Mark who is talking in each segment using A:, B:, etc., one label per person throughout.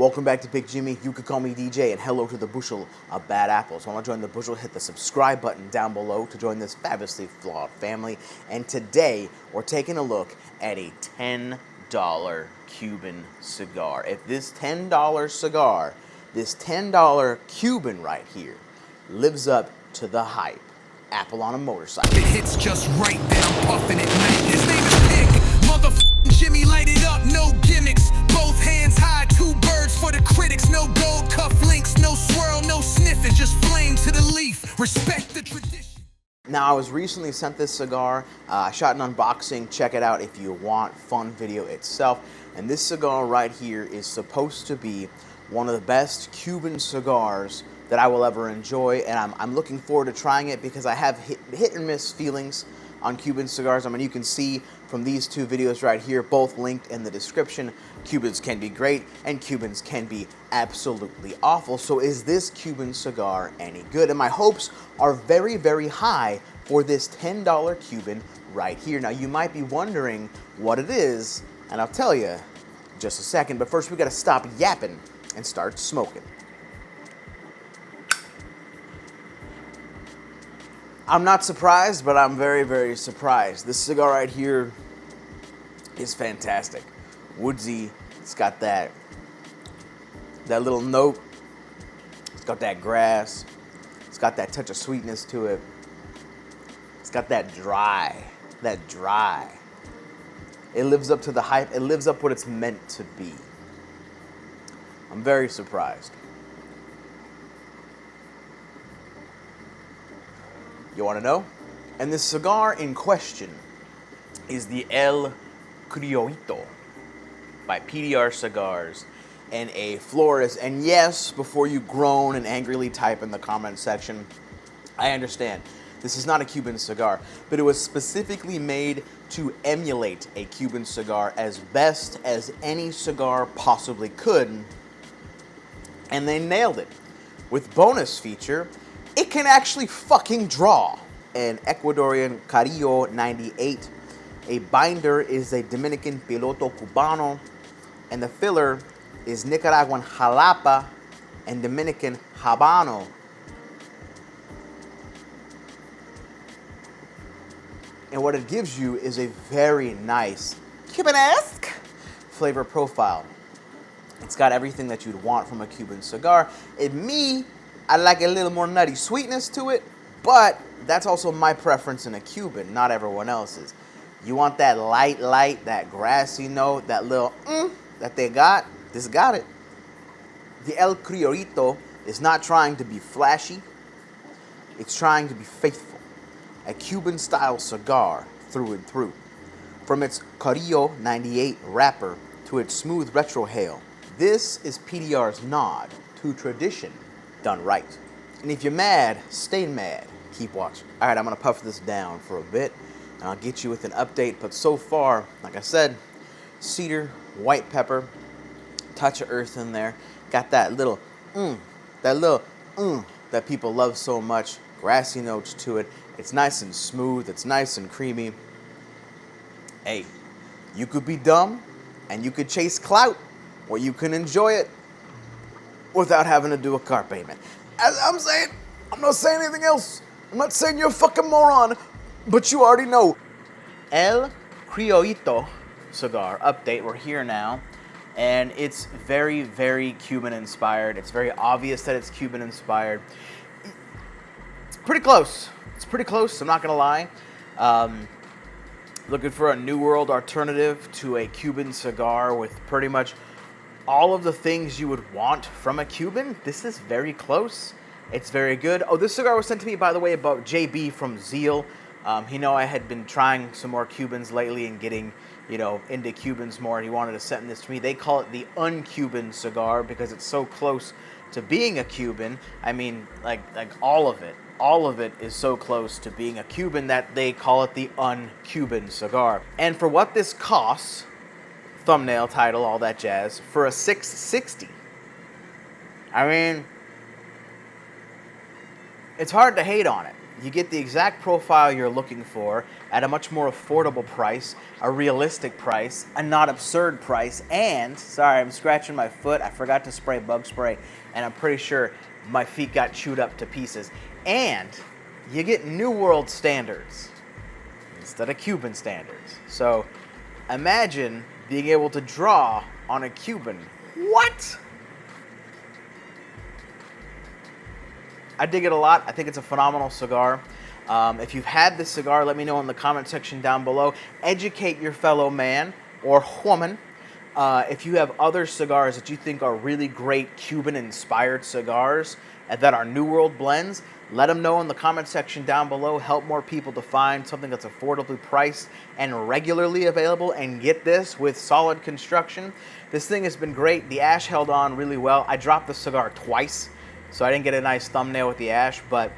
A: Welcome back to Big Jimmy. You could call me DJ, and hello to the bushel of bad apples. Want to join the bushel? Hit the subscribe button down below to join this fabulously flawed family. And today, we're taking a look at a $10 Cuban cigar. If this $10 cigar, this $10 Cuban right here, lives up to the hype. Apple on a motorcycle.
B: It hits just right, then I'm puffing at night. His name is Pig. Motherfucking Jimmy, light it up, no gimmicks. Both hands high, two birds for the critics. No gold cuff links, no swirl, no sniffing. Just flame to the leaf. Respect the tradition.
A: Now, I was recently sent this cigar. I shot an unboxing. Check it out if you want. Fun video itself. And this cigar right here is supposed to be one of the best Cuban cigars that I will ever enjoy, and I'm looking forward to trying it because I have hit and miss feelings on Cuban cigars. I mean, you can see from these two videos right here, both linked in the description, Cubans can be great and Cubans can be absolutely awful. So is this Cuban cigar any good? And my hopes are very, very high for this $10 Cuban right here. Now, you might be wondering what it is, and I'll tell you in just a second, but first we gotta stop yapping and start smoking. I'm not surprised, but I'm very, very surprised. This cigar right here is fantastic. Woodsy, it's got that little note. It's got that grass. It's got that touch of sweetness to it. It's got that dry. It lives up to the hype. It lives up what it's meant to be. I'm very surprised. You want to know? And this cigar in question is the El Criollito by PDR Cigars and a florist. And yes, before you groan and angrily type in the comment section, I understand. This is not a Cuban cigar, but it was specifically made to emulate a Cuban cigar as best as any cigar possibly could. And they nailed it. With bonus feature, it can actually fucking draw. An Ecuadorian Carrillo 98. A binder is a Dominican Piloto Cubano. And the filler is Nicaraguan Jalapa and Dominican Habano. And what it gives you is a very nice Cubanesque flavor profile. It's got everything that you'd want from a Cuban cigar. I like a little more nutty sweetness to it, but that's also my preference in a Cuban, not everyone else's. You want that light, that grassy note, that little that they got, this got it. The El Criollito is not trying to be flashy. It's trying to be faithful. A Cuban-style cigar through and through. From its Carrillo 98 wrapper to its smooth retrohale, this is PDR's nod to tradition done right. And if you're mad, stay mad. Keep watching. All right, I'm gonna puff this down for a bit, and I'll get you with an update. But so far, like I said, cedar, white pepper, touch of earth in there. Got that little that people love so much. Grassy notes to it. It's nice and smooth. It's nice and creamy. Hey, you could be dumb, and you could chase clout, or you can enjoy it without having to do a car payment. As I'm saying, I'm not saying anything else. I'm not saying you're a fucking moron, but you already know. El Criollito cigar update. We're here now, and it's very, very Cuban inspired. It's very obvious that it's Cuban inspired. It's pretty close. I'm not gonna lie. Looking for a New World alternative to a Cuban cigar with pretty much all of the things you would want from a Cuban. This is very close. It's very good. Oh, this cigar was sent to me, by the way, about JB from Zeal. He know I had been trying some more Cubans lately and getting, into Cubans more, and he wanted to send this to me. They call it the un-Cuban cigar because it's so close to being a Cuban. I mean, like all of it. All of it is so close to being a Cuban that they call it the un-Cuban cigar. And for what this costs, thumbnail, title, all that jazz, for a $6.60. I mean, it's hard to hate on it. You get the exact profile you're looking for at a much more affordable price, a realistic price, a not absurd price, and, sorry, I'm scratching my foot. I forgot to spray bug spray, and I'm pretty sure my feet got chewed up to pieces. And you get New World standards instead of Cuban standards. So imagine being able to draw on a Cuban. What? I dig it a lot. I think it's a phenomenal cigar. If you've had this cigar, let me know in the comment section down below. Educate your fellow man or woman. If you have other cigars that you think are really great Cuban-inspired cigars that are New World blends, let them know in the comment section down below. Help more people to find something that's affordably priced and regularly available, and get this with solid construction. This thing has been great. The ash held on really well. I dropped the cigar twice, so I didn't get a nice thumbnail with the ash, but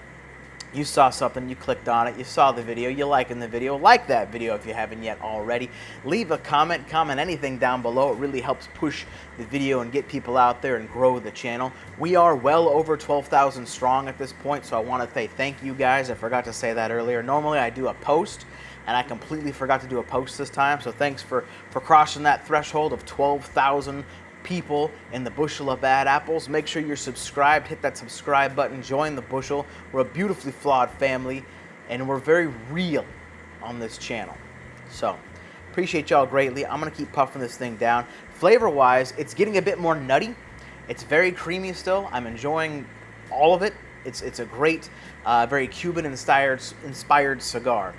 A: you saw something, you clicked on it, you saw the video, you liking the video, like that video if you haven't yet already. Leave a comment anything down below. It really helps push the video and get people out there and grow the channel. We are well over 12,000 strong at this point, so I want to say thank you guys. I forgot to say that earlier. Normally I do a post, and I completely forgot to do a post this time, so thanks for crossing that threshold of 12,000 people in the bushel of bad apples. Make sure you're subscribed. Hit that subscribe button. Join the bushel. We're a beautifully flawed family, and we're very real on this channel. So appreciate y'all greatly. I'm gonna keep puffing this thing down. Flavor wise, it's getting a bit more nutty. It's very creamy still. I'm enjoying all of it. It's a great very Cuban inspired cigar.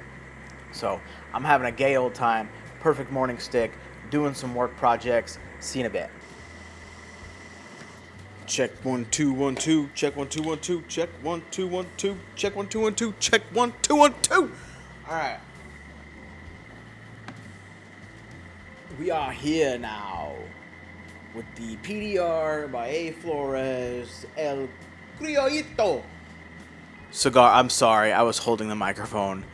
A: So I'm having a gay old time. Perfect morning stick, doing some work projects. See you in a bit. Check 1 2 1 2. Check 1 2 1 2. Check 1 2 1 2. Check 1 2 1 2. Check 1 2 1 2. All right. We are here now with the PDR by A. Flores El Criollito cigar. I'm sorry, I was holding the microphone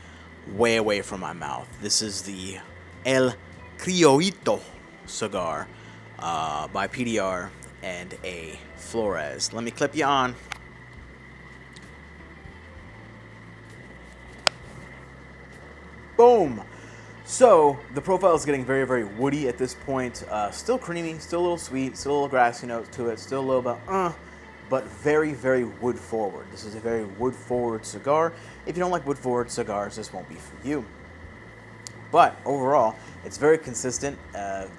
A: way away from my mouth. This is the El Criollito cigar by PDR and A. Flores. Let me clip you on. Boom. So the profile is getting very, very woody at this point. Still creamy, still a little sweet, still a little grassy note to it, still a little bit, but very, very wood forward. This is a very wood forward cigar. If you don't like wood forward cigars, this won't be for you. But overall, it's very consistent.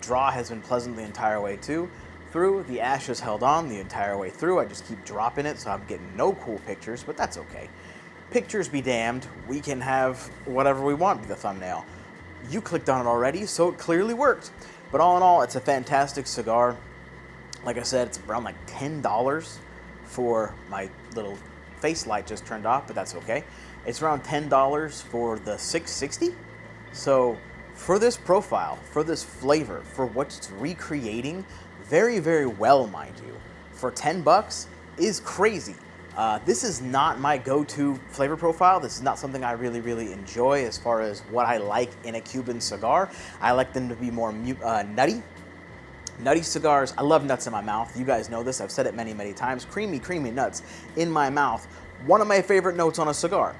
A: Draw has been pleasant the entire way through. The ash is held on the entire way through. I just keep dropping it, so I'm getting no cool pictures, but that's okay. Pictures be damned. We can have whatever we want be the thumbnail. You clicked on it already, so it clearly worked. But all in all, it's a fantastic cigar. Like I said, it's around like $10 for my little face light just turned off, but that's okay. It's around $10 for the 660. So for this profile, for this flavor, for what it's recreating, very, very well, mind you, for 10 bucks is crazy. This is not my go-to flavor profile. This is not something I really, really enjoy as far as what I like in a Cuban cigar. I like them to be more nutty. Nutty cigars, I love nuts in my mouth. You guys know this. I've said it many, many times. Creamy, creamy nuts in my mouth. One of my favorite notes on a cigar.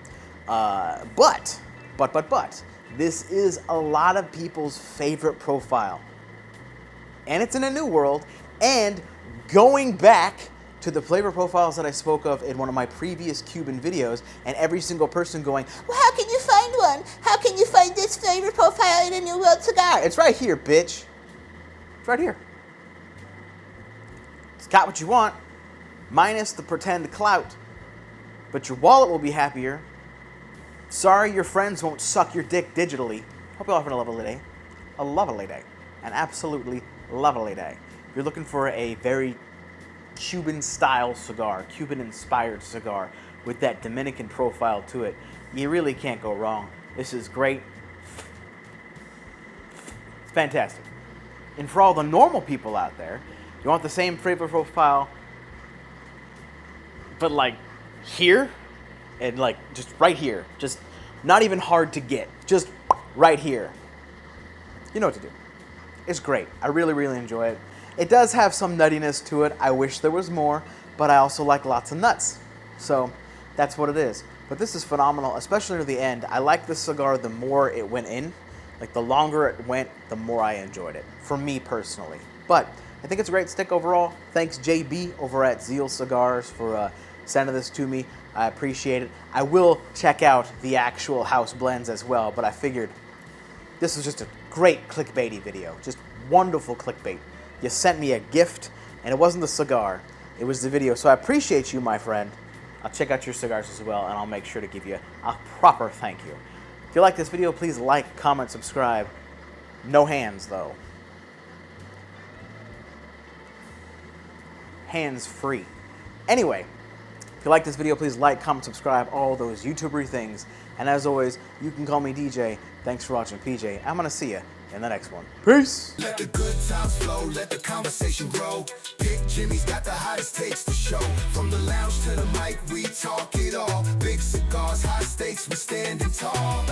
A: But, this is a lot of people's favorite profile. And it's in a New World, and going back to the flavor profiles that I spoke of in one of my previous Cuban videos, and every single person going, well, how can you find one? How can you find this flavor profile in a New World cigar? It's right here, bitch. It's right here. It's got what you want, minus the pretend clout, but your wallet will be happier. Sorry your friends won't suck your dick digitally. Hope you're all having a lovely day. A lovely day. An absolutely lovely day. If you're looking for a very Cuban-style cigar, Cuban-inspired cigar with that Dominican profile to it, you really can't go wrong. This is great. It's fantastic. And for all the normal people out there, you want the same flavor profile, but like here, and like just right here, just not even hard to get, just right here. You know what to do. It's great. I really, really enjoy it. It does have some nuttiness to it. I wish there was more, but I also like lots of nuts. So that's what it is. But this is phenomenal, especially near the end. I liked this cigar the more it went in. Like, the longer it went, the more I enjoyed it, for me personally. But I think it's a great stick overall. Thanks, JB, over at Zeal Cigars, for sending this to me. I appreciate it. I will check out the actual house blends as well, but I figured this was just a great clickbaity video. Just wonderful clickbait. You sent me a gift, and it wasn't the cigar. It was the video. So I appreciate you, my friend. I'll check out your cigars as well, and I'll make sure to give you a proper thank you. If you like this video, please like, comment, subscribe. No hands, though. Hands free. Anyway, if you like this video, please like, comment, subscribe, all those YouTubery things. And as always, you can call me DJ. Thanks for watching, PJ. I'm going to see you in the next one. Peace.
B: Let the good times flow, let the conversation grow. Pick Jimmy's got the hottest takes to show. From the lounge to the mic, we talk it all. Big cigars, high stakes, we standing tall.